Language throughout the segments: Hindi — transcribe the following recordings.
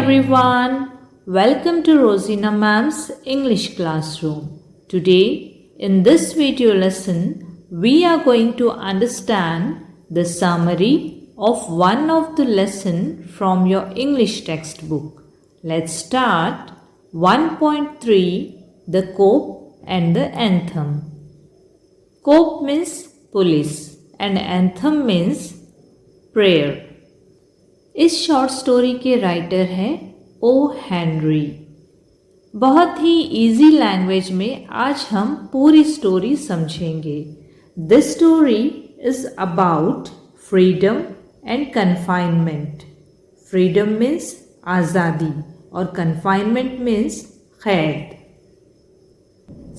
everyone, welcome to Rosina Ma'am's English classroom. Today, in this video lesson, we are going to understand the summary of one of the lesson from your English textbook. Let's start 1.3 The Cope and the Anthem. Cope means police and anthem means prayer. इस शॉर्ट स्टोरी के राइटर हैं ओ हेनरी। बहुत ही इजी लैंग्वेज में आज हम पूरी स्टोरी समझेंगे। This story is about freedom and confinement. Freedom means आज़ादी और कन्फाइनमेंट मीन्स कैद।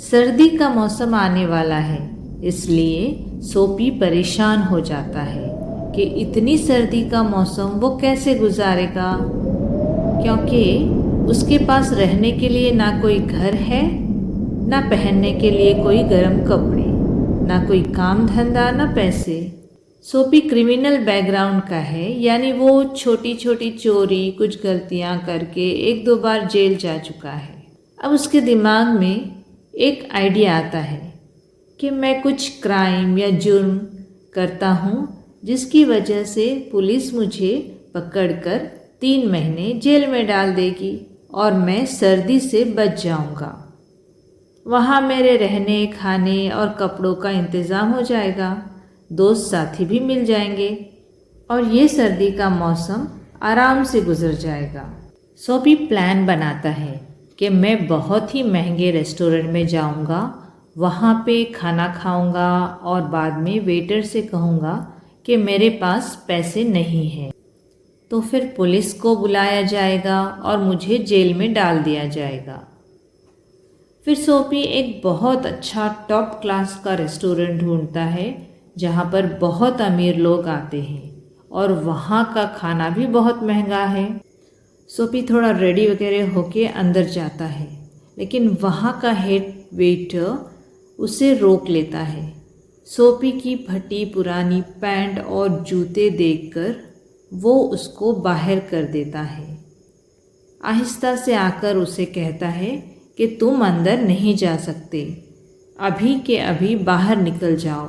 सर्दी का मौसम आने वाला है, इसलिए सोपी परेशान हो जाता है कि इतनी सर्दी का मौसम वो कैसे गुजारेगा, क्योंकि उसके पास रहने के लिए ना कोई घर है, ना पहनने के लिए कोई गर्म कपड़े, ना कोई काम धंधा, ना पैसे। सोपी क्रिमिनल बैकग्राउंड का है, यानी वो छोटी छोटी चोरी, कुछ गलतियां करके एक दो बार जेल जा चुका है। अब उसके दिमाग में एक आइडिया आता है कि मैं कुछ क्राइम या जुर्म करता हूँ जिसकी वजह से पुलिस मुझे पकड़कर 3 महीने जेल में डाल देगी और मैं सर्दी से बच जाऊंगा। वहाँ मेरे रहने, खाने और कपड़ों का इंतज़ाम हो जाएगा, दोस्त साथी भी मिल जाएंगे और ये सर्दी का मौसम आराम से गुजर जाएगा। सोपी प्लान बनाता है कि मैं बहुत ही महंगे रेस्टोरेंट में जाऊंगा, वहाँ पे खाना खाऊंगा और बाद में वेटर से कहूँगा कि मेरे पास पैसे नहीं हैं। तो फिर पुलिस को बुलाया जाएगा और मुझे जेल में डाल दिया जाएगा। फिर सोपी एक बहुत अच्छा टॉप क्लास का रेस्टोरेंट ढूंढता है जहाँ पर बहुत अमीर लोग आते हैं और वहाँ का खाना भी बहुत महंगा है। सोपी थोड़ा रेडी वगैरह होके अंदर जाता है, लेकिन वहाँ का हेड वेटर उसे रोक लेता है। सोपी की फटी पुरानी पैंट और जूते देखकर वो उसको बाहर कर देता है। आहिस्ता से आकर उसे कहता है कि तुम अंदर नहीं जा सकते, अभी के अभी बाहर निकल जाओ।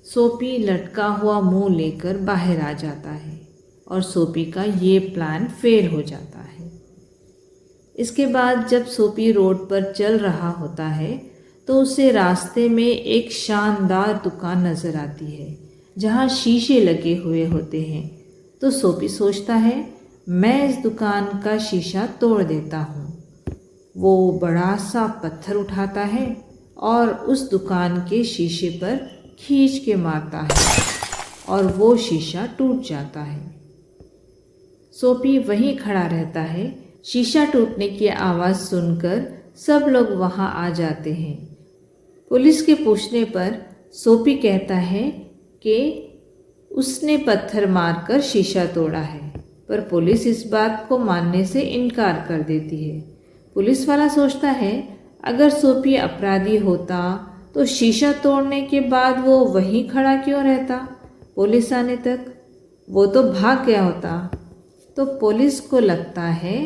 सोपी लटका हुआ मुंह लेकर बाहर आ जाता है और सोपी का ये प्लान फेल हो जाता है। इसके बाद जब सोपी रोड पर चल रहा होता है तो उसे रास्ते में एक शानदार दुकान नज़र आती है जहाँ शीशे लगे हुए होते हैं। तो सोपी सोचता है मैं इस दुकान का शीशा तोड़ देता हूँ। वो बड़ा सा पत्थर उठाता है और उस दुकान के शीशे पर खींच के मारता है और वो शीशा टूट जाता है। सोपी वहीं खड़ा रहता है। शीशा टूटने की आवाज़ सुनकर सब लोग वहाँ आ जाते हैं। पुलिस के पूछने पर सोपी कहता है कि उसने पत्थर मारकर शीशा तोड़ा है, पर पुलिस इस बात को मानने से इनकार कर देती है। पुलिस वाला सोचता है अगर सोपी अपराधी होता तो शीशा तोड़ने के बाद वो वहीं खड़ा क्यों रहता पुलिस आने तक, वो तो भाग गया होता। तो पुलिस को लगता है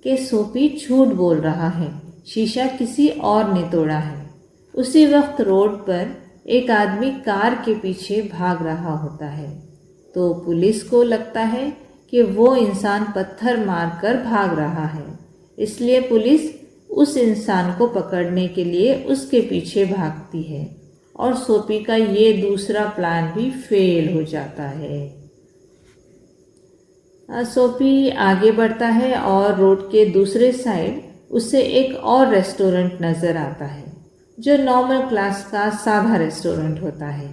कि सोपी झूठ बोल रहा है, शीशा किसी और ने तोड़ा है। उसी वक्त रोड पर एक आदमी कार के पीछे भाग रहा होता है। तो पुलिस को लगता है कि वो इंसान पत्थर मारकर भाग रहा है, इसलिए पुलिस उस इंसान को पकड़ने के लिए उसके पीछे भागती है और सोपी का ये दूसरा प्लान भी फेल हो जाता है। सोपी आगे बढ़ता है और रोड के दूसरे साइड उसे एक और रेस्टोरेंट नज़र आता है जो नॉर्मल क्लास का सादा रेस्टोरेंट होता है।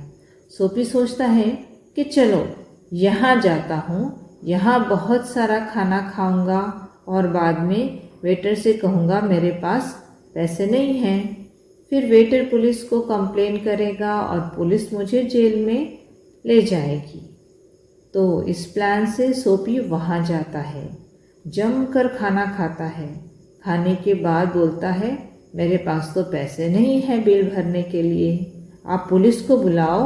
सोपी सोचता है कि चलो यहाँ जाता हूँ, यहाँ बहुत सारा खाना खाऊंगा और बाद में वेटर से कहूँगा मेरे पास पैसे नहीं हैं। फिर वेटर पुलिस को कंप्लेन करेगा और पुलिस मुझे जेल में ले जाएगी। तो इस प्लान से सोपी वहाँ जाता है, जमकर खाना खाता है। खाने के बाद बोलता है मेरे पास तो पैसे नहीं हैं बिल भरने के लिए, आप पुलिस को बुलाओ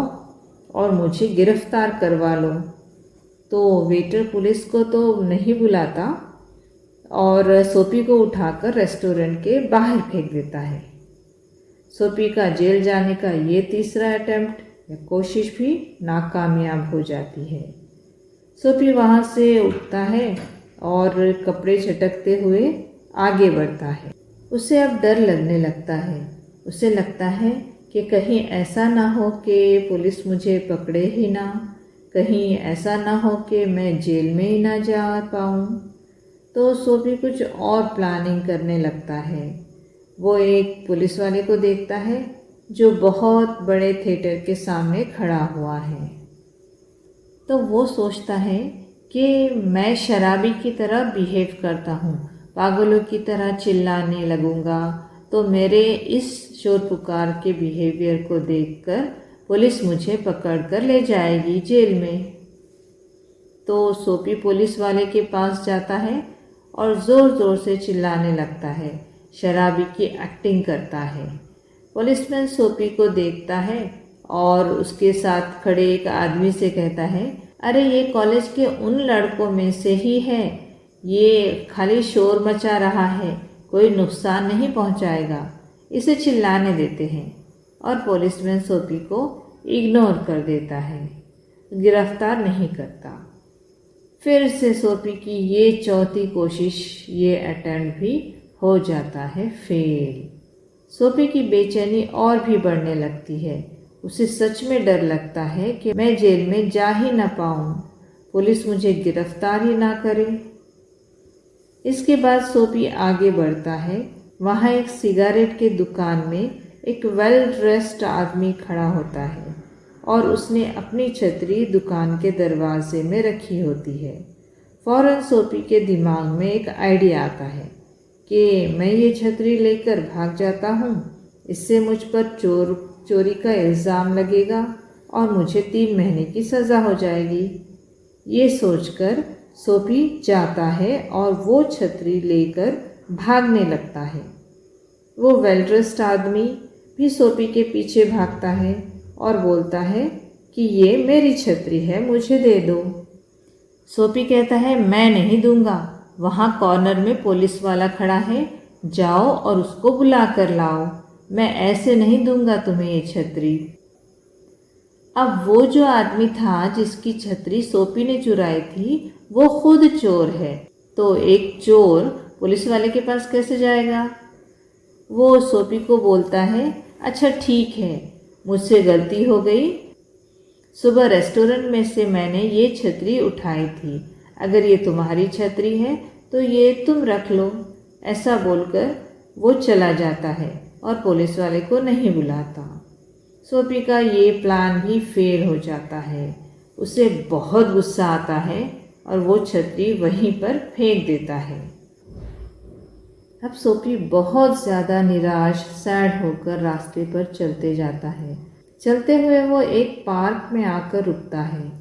और मुझे गिरफ्तार करवा लो। तो वेटर पुलिस को तो नहीं बुलाता, और सोपी को उठाकर रेस्टोरेंट के बाहर फेंक देता है। सोपी का जेल जाने का ये तीसरा अटेम्प्ट या कोशिश भी नाकामयाब हो जाती है। सोपी वहाँ से उठता है और कपड़े झटकते हुए आगे बढ़ता है। उसे अब डर लगने लगता है। उसे लगता है कि कहीं ऐसा ना हो कि पुलिस मुझे पकड़े ही ना, कहीं ऐसा ना हो कि मैं जेल में ही ना जा पाऊँ। तो सोपी कुछ और प्लानिंग करने लगता है। वो एक पुलिस वाले को देखता है जो बहुत बड़े थिएटर के सामने खड़ा हुआ है। तो वो सोचता है कि मैं शराबी की तरह बिहेव करता हूँ, पागलों की तरह चिल्लाने लगूँगा तो मेरे इस शोर पुकार के बिहेवियर को देखकर पुलिस मुझे पकड़ कर ले जाएगी जेल में। तो सोपी पुलिस वाले के पास जाता है और ज़ोर ज़ोर से चिल्लाने लगता है, शराबी की एक्टिंग करता है। पुलिसमैन सोपी को देखता है और उसके साथ खड़े एक आदमी से कहता है, अरे ये कॉलेज के उन लड़कों में से ही है, ये खाली शोर मचा रहा है, कोई नुकसान नहीं पहुंचाएगा, इसे चिल्लाने देते हैं। और पुलिसमैन सोपी को इग्नोर कर देता है, गिरफ्तार नहीं करता। फिर से सोपी की ये चौथी कोशिश, ये अटेम्प्ट भी हो जाता है फेल। सोपी की बेचैनी और भी बढ़ने लगती है। उसे सच में डर लगता है कि मैं जेल में जा ही ना पाऊँ, पुलिस मुझे गिरफ्तार ही ना करे। इसके बाद सोपी आगे बढ़ता है। वहाँ एक सिगारेट के दुकान में एक वेल ड्रेस्ड आदमी खड़ा होता है और उसने अपनी छतरी दुकान के दरवाजे में रखी होती है। फौरन सोपी के दिमाग में एक आइडिया आता है कि मैं ये छतरी लेकर भाग जाता हूँ, इससे मुझ पर चोरी का इल्ज़ाम लगेगा और मुझे 3 महीने की सज़ा हो जाएगी। ये सोचकर सोपी जाता है और वो छतरी लेकर भागने लगता है। वो वेल ड्रेस्ड आदमी भी सोपी के पीछे भागता है और बोलता है कि ये मेरी छतरी है, मुझे दे दो। सोपी कहता है, मैं नहीं दूंगा, वहाँ कॉर्नर में पुलिस वाला खड़ा है, जाओ और उसको बुला कर लाओ, मैं ऐसे नहीं दूंगा तुम्हें ये छतरी। अब वो जो आदमी था जिसकी छतरी सोपी ने चुराई थी, वो खुद चोर है, तो एक चोर पुलिस वाले के पास कैसे जाएगा। वो सोपी को बोलता है, अच्छा ठीक है, मुझसे गलती हो गई, सुबह रेस्टोरेंट में से मैंने ये छतरी उठाई थी, अगर ये तुम्हारी छतरी है तो ये तुम रख लो। ऐसा बोलकर वो चला जाता है और पुलिस वाले को नहीं बुलाता। सोपी का ये प्लान भी फेल हो जाता है। उसे बहुत गुस्सा आता है और वो छतरी वहीं पर फेंक देता है। अब सोपी बहुत ज़्यादा निराश, सैड होकर रास्ते पर चलते जाता है। चलते हुए वो एक पार्क में आकर रुकता है।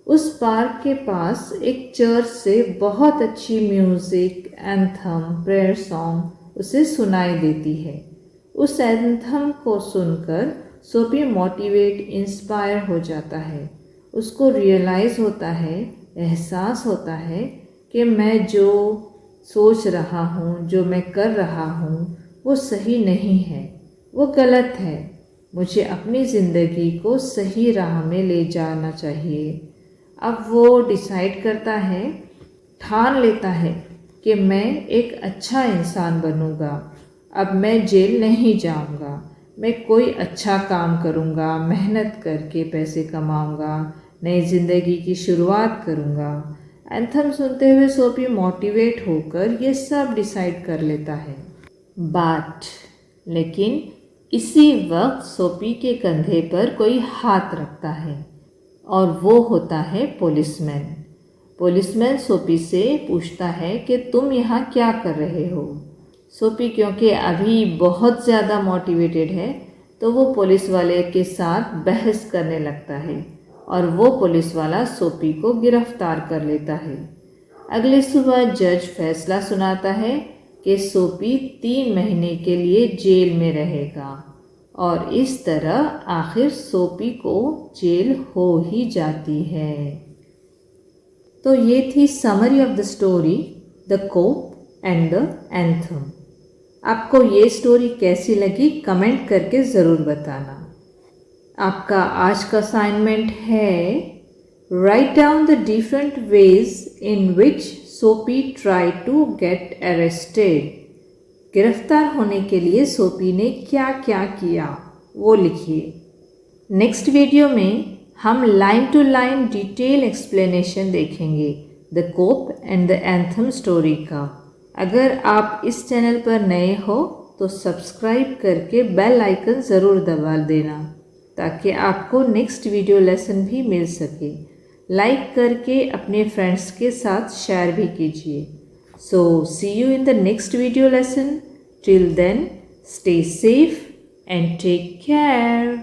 उस पार्क के पास एक चर्च से बहुत अच्छी म्यूज़िक, एंथम, प्रेयर सॉन्ग उसे सुनाई देती है। उस एंथम को सुनकर सोपी मोटिवेट, इंस्पायर हो जाता है। उसको रियलाइज़ होता है, एहसास होता है कि मैं जो सोच रहा हूँ, जो मैं कर रहा हूँ, वो सही नहीं है, वो गलत है। मुझे अपनी ज़िंदगी को सही राह में ले जाना चाहिए। अब वो डिसाइड करता है, ठान लेता है कि मैं एक अच्छा इंसान बनूंगा। अब मैं जेल नहीं जाऊंगा, मैं कोई अच्छा काम करूंगा, मेहनत करके पैसे कमाऊंगा, नई ज़िंदगी की शुरुआत करूंगा। एंथम सुनते हुए सोपी मोटिवेट होकर ये सब डिसाइड कर लेता है। लेकिन इसी वक्त सोपी के कंधे पर कोई हाथ रखता है और वो होता है पुलिसमैन। पुलिसमैन सोपी से पूछता है कि तुम यहाँ क्या कर रहे हो। सोपी क्योंकि अभी बहुत ज़्यादा मोटिवेटेड है तो वो पुलिस वाले के साथ बहस करने लगता है और वो पुलिस वाला सोपी को गिरफ्तार कर लेता है। अगली सुबह जज फैसला सुनाता है कि सोपी 3 महीने के लिए जेल में रहेगा और इस तरह आखिर सोपी को जेल हो ही जाती है। तो ये थी summary of the story the cop and the anthem. आपको ये स्टोरी कैसी लगी कमेंट करके ज़रूर बताना। आपका आज का असाइनमेंट है write down the different ways in which Sophie try to get arrested. गिरफ्तार होने के लिए सोपी ने क्या क्या किया वो लिखिए। नेक्स्ट वीडियो में हम line to line detail explanation देखेंगे the cop and the anthem story का। अगर आप इस चैनल पर नए हो तो सब्सक्राइब करके बेल आइकन ज़रूर दबा देना ताकि आपको नेक्स्ट वीडियो लेसन भी मिल सके। लाइक करके अपने फ्रेंड्स के साथ शेयर भी कीजिए। So see you in the next video lesson. Till then stay safe and take care.